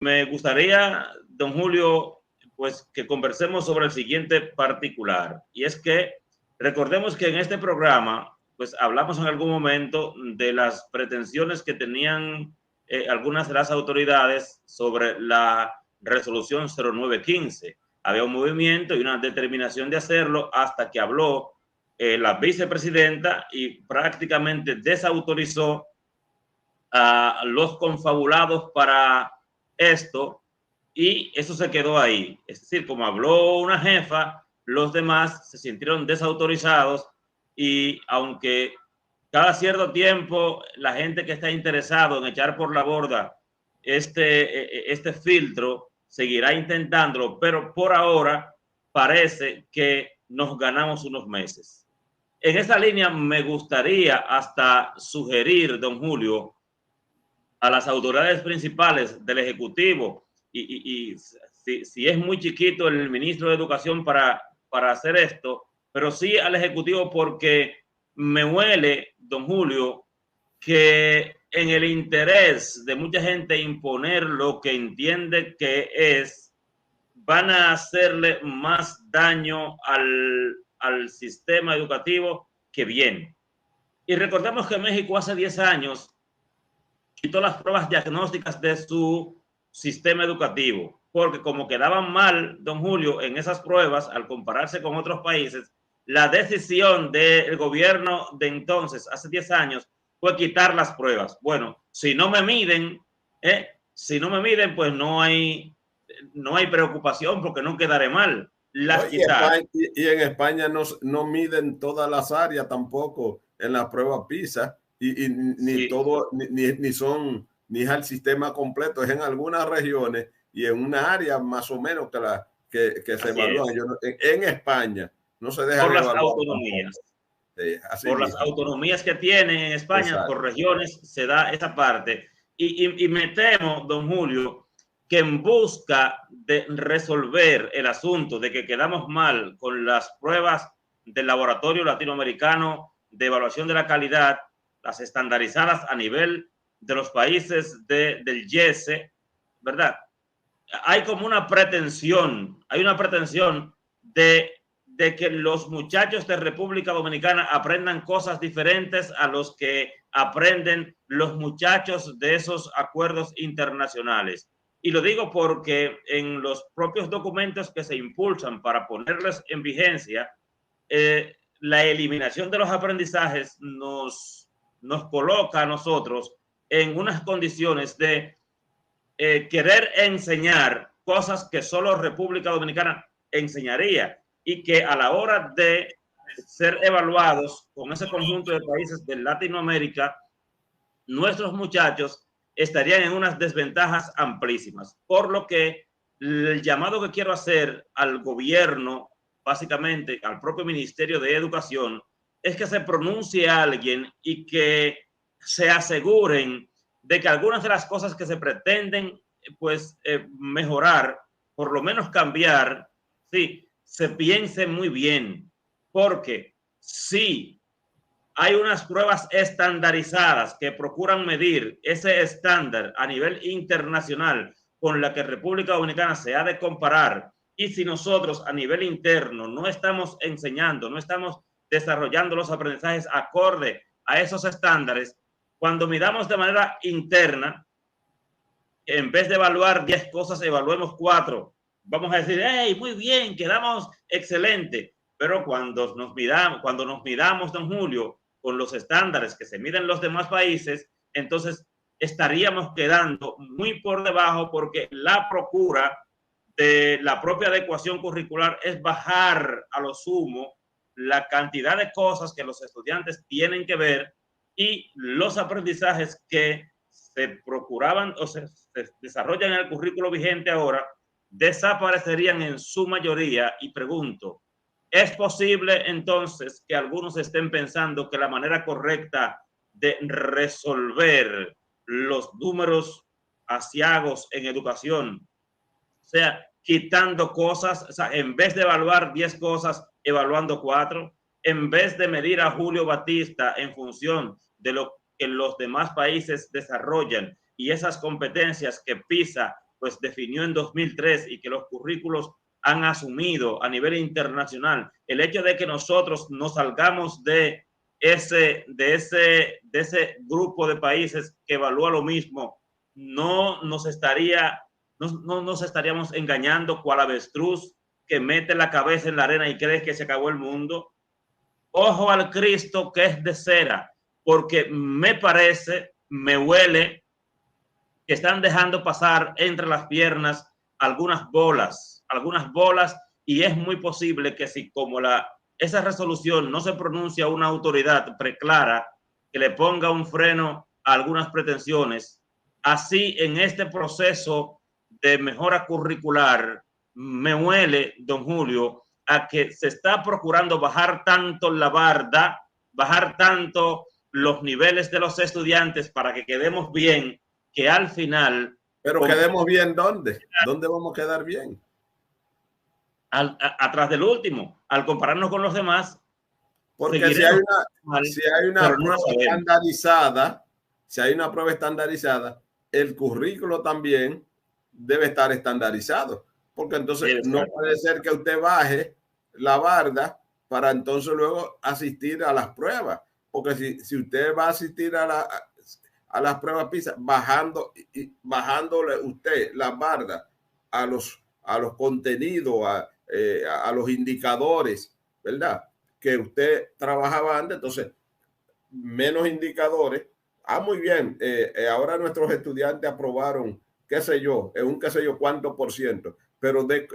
Me gustaría, don Julio, pues que conversemos sobre el siguiente particular. Y es que recordemos que en este programa, pues hablamos en algún momento de las pretensiones que tenían algunas de las autoridades sobre la resolución 0915. Había un movimiento y una determinación de hacerlo hasta que habló la vicepresidenta y prácticamente desautorizó a los confabulados para esto, y eso se quedó ahí. Es decir, como habló una jefa, los demás se sintieron desautorizados, y aunque cada cierto tiempo la gente que está interesado en echar por la borda este filtro seguirá intentándolo, pero por ahora parece que nos ganamos unos meses. En esa línea me gustaría hasta sugerir, don Julio, a las autoridades principales del Ejecutivo, y si es muy chiquito el ministro de Educación para hacer esto, pero sí al Ejecutivo, porque me huele, don Julio, que en el interés de mucha gente imponer lo que entiende que es, van a hacerle más daño al sistema educativo que bien. Y recordemos que México hace 10 años quitó las pruebas diagnósticas de su sistema educativo, porque como quedaban mal, don Julio, en esas pruebas, al compararse con otros países, la decisión del gobierno de entonces, hace 10 años, fue quitar las pruebas. Bueno, si no me miden, pues no hay preocupación porque no quedaré mal. No, Las quitaron. y en España no miden todas las áreas tampoco en la prueba PISA, y ni Sí, todo, ni son, ni es el sistema completo, es en algunas regiones y en una área más o menos que se así evalúan. es. En España no se dejan Por las evaluar tampoco. autonomías. Sí, así Por las mismo. autonomías que tiene en España, Exacto. por regiones, se da esa parte. Y me temo, don Julio, que en busca de resolver el asunto de que quedamos mal con las pruebas del laboratorio latinoamericano de evaluación de la calidad, las estandarizadas a nivel de los países del YESE, ¿verdad? Hay una pretensión de que los muchachos de República Dominicana aprendan cosas diferentes a los que aprenden los muchachos de esos acuerdos internacionales. Y lo digo porque en los propios documentos que se impulsan para ponerles en vigencia, la eliminación de los aprendizajes nos coloca a nosotros en unas condiciones de querer enseñar cosas que solo República Dominicana enseñaría, y que a la hora de ser evaluados con ese conjunto de países de Latinoamérica, nuestros muchachos estarían en unas desventajas amplísimas. Por lo que el llamado que quiero hacer al gobierno, básicamente al propio Ministerio de Educación, es que se pronuncie alguien y que se aseguren de que algunas de las cosas que se pretenden pues mejorar, por lo menos cambiar, sí, se piense muy bien, porque sí hay unas pruebas estandarizadas que procuran medir ese estándar a nivel internacional con la que República Dominicana se ha de comparar. Y si nosotros a nivel interno no estamos enseñando, no estamos desarrollando los aprendizajes acorde a esos estándares, cuando miramos de manera interna, en vez de evaluar 10 cosas, evaluemos 4. Vamos a decir, hey, muy bien, quedamos excelente. Pero cuando nos midamos, don Julio, con los estándares que se miden en los demás países, entonces estaríamos quedando muy por debajo, porque la procura de la propia adecuación curricular es bajar a lo sumo la cantidad de cosas que los estudiantes tienen que ver, y los aprendizajes que se procuraban o se desarrollan en el currículo vigente ahora desaparecerían en su mayoría. Y pregunto, ¿es posible entonces que algunos estén pensando que la manera correcta de resolver los números asiagos en educación, o sea, quitando cosas, o sea, en vez de evaluar 10 cosas, evaluando 4, en vez de medir a Julio Batista en función de lo que los demás países desarrollan y esas competencias que PISA pues definió en 2003 y que los currículos han asumido a nivel internacional, el hecho de que nosotros nos salgamos de ese grupo de países que evalúa lo mismo, no nos estaríamos engañando cual avestruz que mete la cabeza en la arena y cree que se acabó el mundo. Ojo al Cristo que es de cera, porque me parece, me huele que están dejando pasar entre las piernas algunas bolas, y es muy posible que si como esa resolución no se pronuncia una autoridad preclara que le ponga un freno a algunas pretensiones, así en este proceso de mejora curricular, me huele, don Julio, a que se está procurando bajar tanto la barda, bajar tanto los niveles de los estudiantes para que quedemos bien, que al final... Pero quedemos bien, ¿dónde? ¿Dónde vamos a quedar bien? Atrás del último, al compararnos con los demás. Porque si hay una prueba estandarizada, el currículo también debe estar estandarizado. Porque entonces no puede ser que usted baje la barda para entonces luego asistir a las pruebas. Porque si usted va a asistir a las pruebas PISA bajándole usted la barda a los contenidos, a los indicadores, ¿verdad? Que usted trabajaba antes, entonces menos indicadores. Muy bien, ahora nuestros estudiantes aprobaron, qué sé yo cuánto por ciento, pero ¿de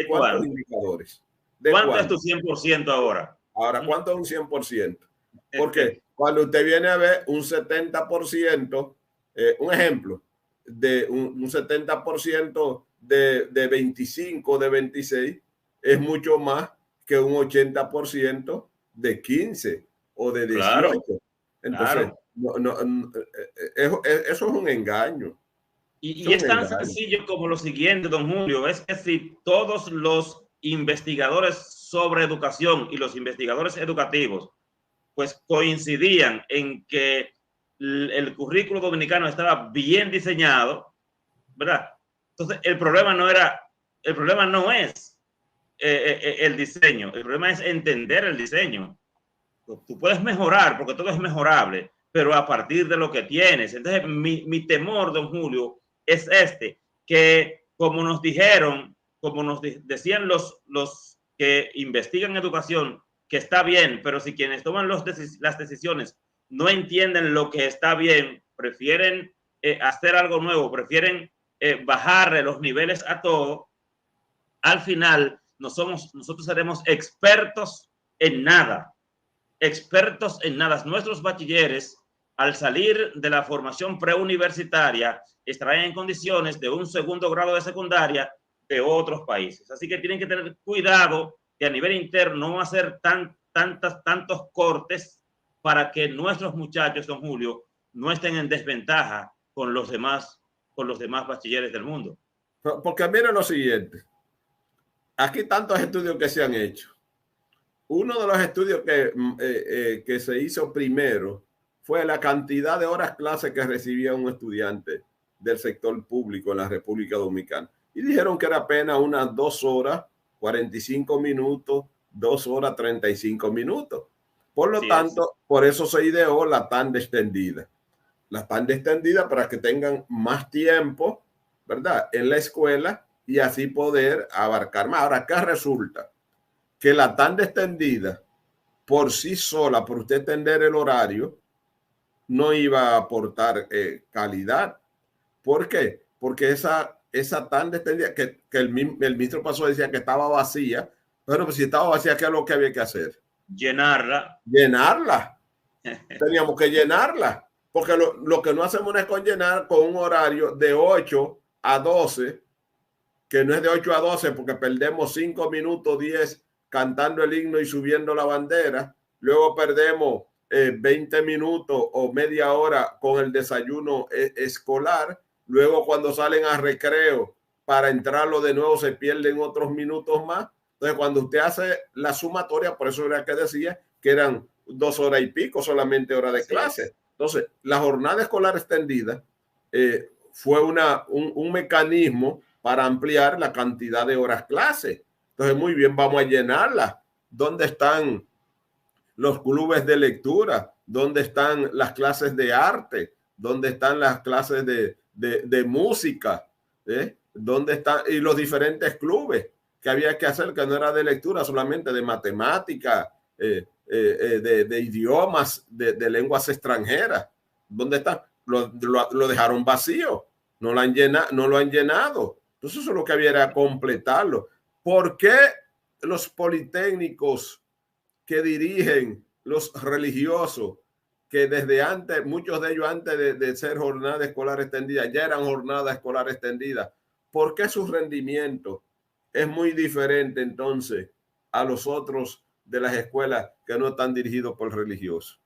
cuántos indicadores? ¿Cuánto es tu 100% ahora? Ahora, ¿cuánto es un 100%? Porque cuando usted viene a ver un 70%, un ejemplo, de un 70% de 25, de 26, es mucho más que un 80% de 15 o de 18. Claro, entonces, claro. Eso es un engaño. Y es tan sencillo como lo siguiente, don Julio, es que si todos los investigadores sobre educación y los investigadores educativos pues coincidían en que el currículo dominicano estaba bien diseñado, ¿verdad? Entonces el problema no es el diseño, el problema es entender el diseño. Tú puedes mejorar porque todo es mejorable, pero a partir de lo que tienes. Entonces mi temor, don Julio, es que como nos dijeron, como nos decían los que investigan educación, que está bien, pero si quienes toman las decisiones no entienden lo que está bien, prefieren hacer algo nuevo, prefieren bajarle los niveles a todo, al final nosotros seremos expertos en nada. Nuestros bachilleres, al salir de la formación preuniversitaria, estarán en condiciones de un segundo grado de secundaria de otros países. Así que tienen que tener cuidado de a nivel interno no hacer tantos cortes para que nuestros muchachos, don Julio, no estén en desventaja con los demás bachilleres del mundo. Porque miren lo siguiente, aquí tantos estudios que se han hecho. Uno de los estudios que se hizo primero fue la cantidad de horas clase que recibía un estudiante del sector público en la República Dominicana. Y dijeron que era apenas unas 2 horas, 45 minutos, 2 horas, 35 minutos. Por lo tanto, por eso se ideó la tanda extendida. La tanda extendida para que tengan más tiempo, ¿verdad?, en la escuela y así poder abarcar más. Ahora, ¿qué resulta? Que la tanda extendida por sí sola, por usted extender el horario, no iba a aportar calidad. ¿Por qué? Porque esa tanda extendida, que el ministro pasó decía que estaba vacía. Bueno, pues si estaba vacía, ¿qué es lo que había que hacer? Llenarla. Teníamos que llenarla. Porque lo que no hacemos es con llenar con un horario de 8 a 12, que no es de 8 a 12 porque perdemos 5 minutos, 10 cantando el himno y subiendo la bandera. Luego perdemos 20 minutos o media hora con el desayuno escolar. Luego cuando salen a recreo para entrarlo de nuevo se pierden otros minutos más. Entonces cuando usted hace la sumatoria, por eso era que decía que eran 2 horas y pico solamente hora de clase. Entonces la jornada escolar extendida fue un mecanismo para ampliar la cantidad de horas clase. Entonces, muy bien, vamos a llenarla. ¿Dónde están los clubes de lectura? ¿Dónde están las clases de arte? ¿Dónde están las clases de música? ¿Dónde están? Y los diferentes clubes que había que hacer, que no era de lectura, solamente de matemática, de idiomas, de lenguas extranjeras. ¿Dónde están? Lo dejaron vacío, no lo han llenado. Entonces eso es lo que había era completarlo. ¿Por qué los politécnicos que dirigen los religiosos, que desde antes, muchos de ellos antes de ser jornada escolar extendida, ya eran jornada escolar extendida, por qué su rendimiento es muy diferente entonces a los otros de las escuelas que no están dirigidos por religiosos?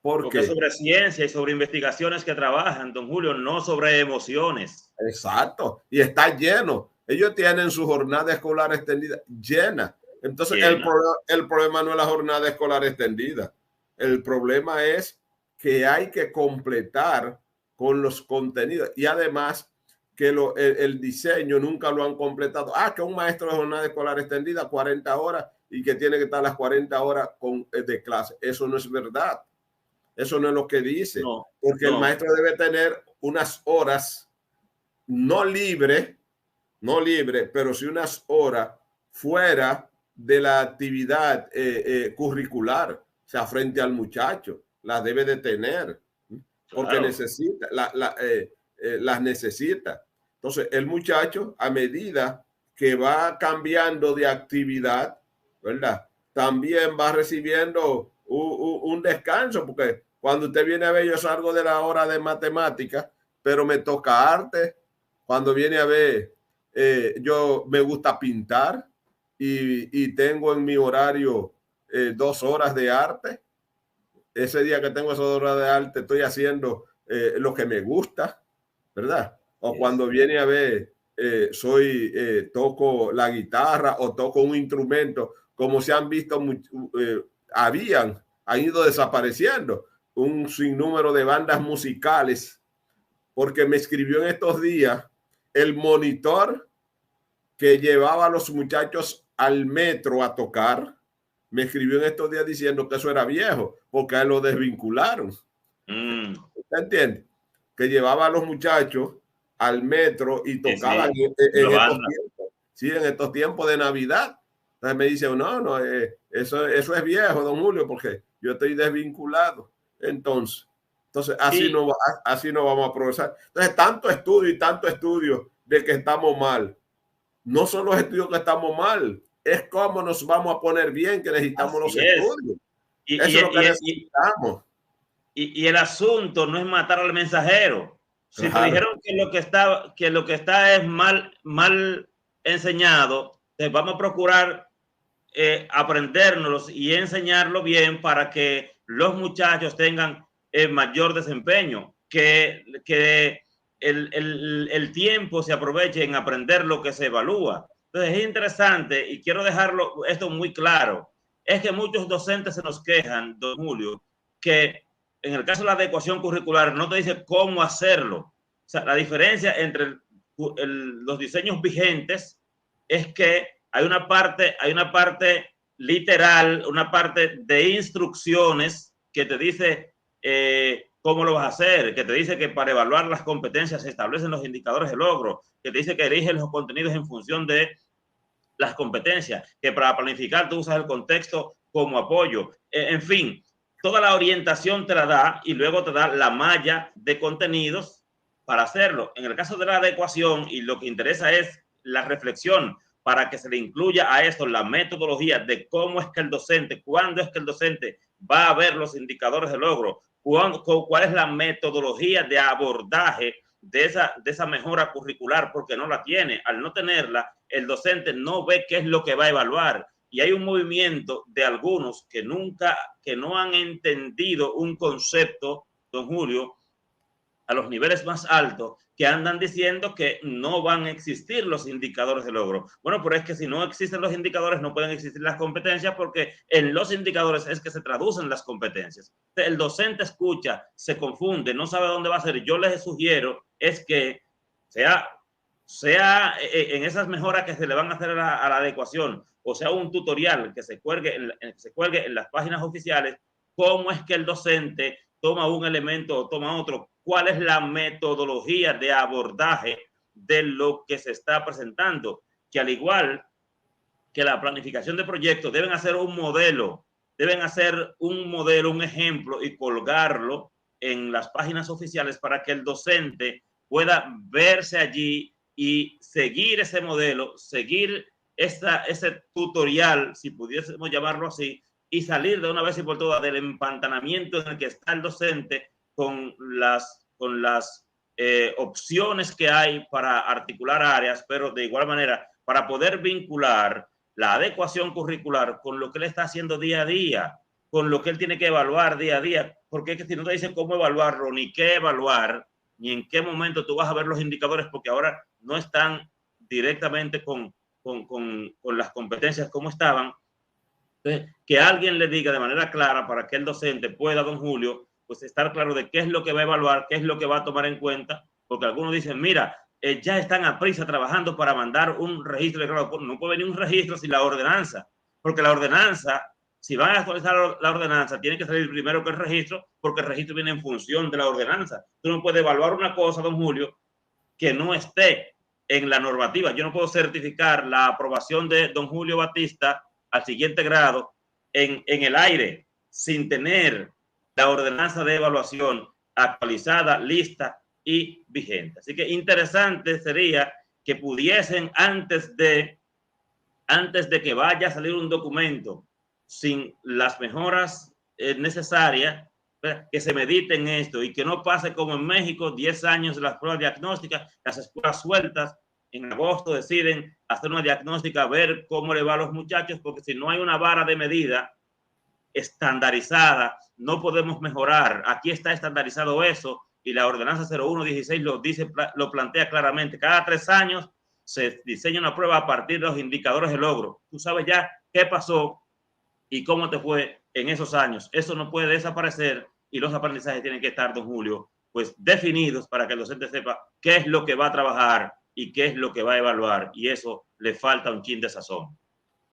Porque es sobre ciencia y sobre investigaciones que trabajan, don Julio, no sobre emociones. Exacto, y está lleno. Ellos tienen su jornada escolar extendida llena. Entonces, el problema no es la jornada escolar extendida. El problema es que hay que completar con los contenidos y además que el diseño nunca lo han completado. Que un maestro de jornada escolar extendida 40 horas y que tiene que estar las 40 horas de clase. Eso no es verdad. Eso no es lo que dice. No, porque el maestro debe tener unas horas no libre, pero sí unas horas fuera de la actividad curricular, o sea, frente al muchacho, las debe de tener, porque necesita, las necesita. Entonces, el muchacho, a medida que va cambiando de actividad, ¿verdad? También va recibiendo un descanso, porque cuando usted viene a ver, yo salgo de la hora de matemática, pero me toca arte. Cuando viene a ver, yo me gusta pintar y tengo en mi horario 2 horas de arte. Ese día que tengo esas 2 horas de arte, estoy haciendo lo que me gusta, ¿verdad? O cuando viene a ver, toco la guitarra o toco un instrumento, como se han visto, han ido desapareciendo un sinnúmero de bandas musicales, porque me escribió en estos días el monitor que llevaba a los muchachos al metro a tocar. Me escribió en estos días diciendo que eso era viejo, porque a él lo desvincularon. ¿Usted entiende? Que llevaba a los muchachos al metro y tocaban en estos tiempos. Sí, en estos tiempos de Navidad. Entonces me dice, no, eso es viejo, don Julio, porque yo estoy desvinculado. Entonces así no vamos a progresar. Entonces, tanto estudio de que estamos mal. No son los estudios que estamos mal, es cómo nos vamos a poner bien, que necesitamos los estudios. Eso es lo que necesitamos. Y el asunto no es matar al mensajero. Si te dijeron que lo que está es mal enseñado, pues vamos a procurar aprendérnoslos y enseñarlo bien para que los muchachos tengan mayor desempeño, que el tiempo se aproveche en aprender lo que se evalúa. Entonces es interesante y quiero dejarlo esto muy claro. Es que muchos docentes se nos quejan, don Julio, que en el caso de la adecuación curricular no te dice cómo hacerlo. O sea, la diferencia entre los diseños vigentes es que hay una parte literal, una parte de instrucciones que te dice cómo lo vas a hacer, que te dice que para evaluar las competencias se establecen los indicadores de logro, que te dice que eliges los contenidos en función de las competencias, que para planificar tú usas el contexto como apoyo. En fin, toda la orientación te la da y luego te da la malla de contenidos para hacerlo. En el caso de la adecuación, y lo que interesa es la reflexión para que se le incluya a esto la metodología de cómo es que el docente, cuándo es que el docente va a ver los indicadores de logro, cuál es la metodología de abordaje de esa mejora curricular, porque no la tiene. Al no tenerla, el docente no ve qué es lo que va a evaluar. Y hay un movimiento de algunos que no han entendido un concepto, don Julio, a los niveles más altos, que andan diciendo que no van a existir los indicadores de logro. Bueno, pero es que si no existen los indicadores, no pueden existir las competencias, porque en los indicadores es que se traducen las competencias. El docente escucha, se confunde, no sabe dónde va a ser. Yo les sugiero es que sea en esas mejoras que se le van a hacer a la adecuación, o sea un tutorial que se cuelgue en las páginas oficiales, cómo es que el docente toma un elemento o toma otro, cuál es la metodología de abordaje de lo que se está presentando, que al igual que la planificación de proyectos deben hacer un modelo, un ejemplo y colgarlo en las páginas oficiales para que el docente pueda verse allí y seguir ese modelo, seguir ese tutorial, si pudiésemos llamarlo así, y salir de una vez y por todas del empantanamiento en el que está el docente con las opciones que hay para articular áreas, pero de igual manera para poder vincular la adecuación curricular con lo que él está haciendo día a día, con lo que él tiene que evaluar día a día, porque es que si no te dicen cómo evaluarlo, ni qué evaluar, ni en qué momento tú vas a ver los indicadores, porque ahora no están directamente con las competencias como estaban. Entonces, que alguien le diga de manera clara para que el docente pueda, don Julio, pues estar claro de qué es lo que va a evaluar, qué es lo que va a tomar en cuenta, porque algunos dicen, mira, ya están a prisa trabajando para mandar un registro de grado. No puede venir un registro sin la ordenanza, porque la ordenanza, si van a actualizar la ordenanza, tiene que salir primero que el registro, porque el registro viene en función de la ordenanza. Tú no puedes evaluar una cosa, don Julio, que no esté en la normativa. Yo no puedo certificar la aprobación de don Julio Batista al siguiente grado en el aire sin tener la ordenanza de evaluación actualizada, lista y vigente. Así que interesante sería que pudiesen antes de que vaya a salir un documento sin las mejoras necesarias, que se mediten esto y que no pase como en México, 10 años de las pruebas diagnósticas, las escuelas sueltas, en agosto deciden hacer una diagnóstica, ver cómo le va a los muchachos, porque si no hay una vara de medida estandarizada, no podemos mejorar. Aquí está estandarizado eso y la ordenanza 0116 lo plantea claramente. Cada 3 años se diseña una prueba a partir de los indicadores de logro. Tú sabes ya qué pasó y cómo te fue en esos años. Eso no puede desaparecer y los aprendizajes tienen que estar, don Julio, pues definidos para que el docente sepa qué es lo que va a trabajar y qué es lo que va a evaluar, y eso le falta un chin de sazón.